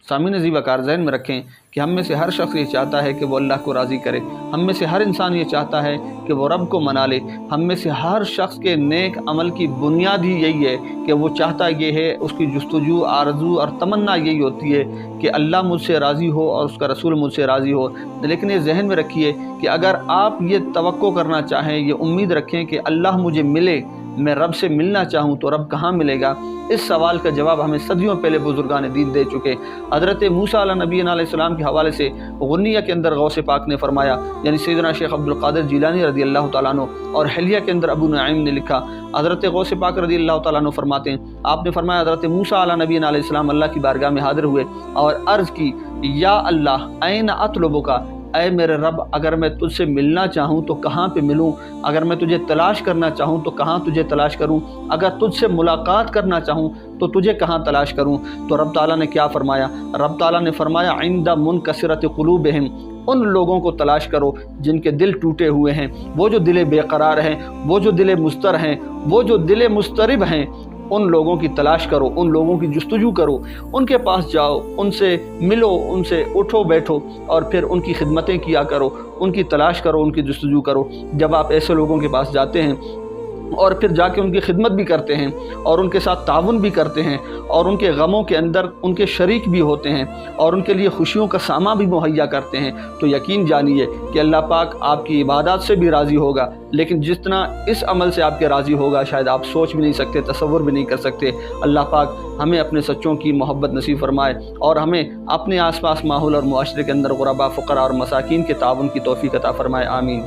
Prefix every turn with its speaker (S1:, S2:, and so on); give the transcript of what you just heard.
S1: سامعین عزیز وقار ذہن میں رکھیں کہ ہم میں سے ہر شخص یہ چاہتا ہے کہ وہ اللہ کو راضی کرے، ہم میں سے ہر انسان یہ چاہتا ہے کہ وہ رب کو منا لے، ہم میں سے ہر شخص کے نیک عمل کی بنیاد ہی یہی ہے کہ وہ چاہتا یہ ہے، اس کی جستجو، آرزو اور تمنا یہی ہوتی ہے کہ اللہ مجھ سے راضی ہو اور اس کا رسول مجھ سے راضی ہو۔ لیکن یہ ذہن میں رکھیے کہ اگر آپ یہ توقع کرنا چاہیں، یہ امید رکھیں کہ اللہ مجھے ملے، میں رب سے ملنا چاہوں تو رب کہاں ملے گا، اس سوال کا جواب ہمیں صدیوں پہلے بزرگان دین دے چکے۔ حضرت موسیٰ علیہ نبی علیہ السلام کے حوالے سے غنیہ کے اندر غوث پاک نے فرمایا، یعنی سیدنا شیخ عبدالقادر جیلانی رضی اللہ تعالیٰ عنہ، اور حلیہ کے اندر ابو نعیم نے لکھا، حضرت غوث پاک رضی اللہ تعالیٰ عنہ فرماتے ہیں، آپ نے فرمایا حضرت موسیٰ علیہ نبی علیہ السلام اللہ کی بارگاہ میں حاضر ہوئے اور عرض کی، یا اللہ این اطلبک، اے میرے رب، اگر میں تجھ سے ملنا چاہوں تو کہاں پہ ملوں، اگر میں تجھے تلاش کرنا چاہوں تو کہاں تجھے تلاش کروں، اگر تجھ سے ملاقات کرنا چاہوں تو تجھے کہاں تلاش کروں؟ تو رب تعالیٰ نے کیا فرمایا؟ رب تعالیٰ نے فرمایا، عند منکسرۃ قلوبہم، ان لوگوں کو تلاش کرو جن کے دل ٹوٹے ہوئے ہیں، وہ جو دل بے قرار ہیں، وہ جو دل مضطر ہیں، وہ جو دل مضطرب ہیں، ان لوگوں کی تلاش کرو، ان لوگوں کی جستجو کرو، ان کے پاس جاؤ، ان سے ملو، ان سے اٹھو بیٹھو اور پھر ان کی خدمتیں کیا کرو، ان کی تلاش کرو، ان کی جستجو کرو۔ جب آپ ایسے لوگوں کے پاس جاتے ہیں اور پھر جا کے ان کی خدمت بھی کرتے ہیں اور ان کے ساتھ تعاون بھی کرتے ہیں اور ان کے غموں کے اندر ان کے شریک بھی ہوتے ہیں اور ان کے لیے خوشیوں کا سامان بھی مہیا کرتے ہیں، تو یقین جانیے کہ اللہ پاک آپ کی عبادات سے بھی راضی ہوگا، لیکن جتنا اس عمل سے آپ کے راضی ہوگا شاید آپ سوچ بھی نہیں سکتے، تصور بھی نہیں کر سکتے۔ اللہ پاک ہمیں اپنے سچوں کی محبت نصیب فرمائے اور ہمیں اپنے آس پاس ماحول اور معاشرے کے اندر غربا، فقراء اور مساکین کے تعاون کی توفیق عطا فرمائے، آمین۔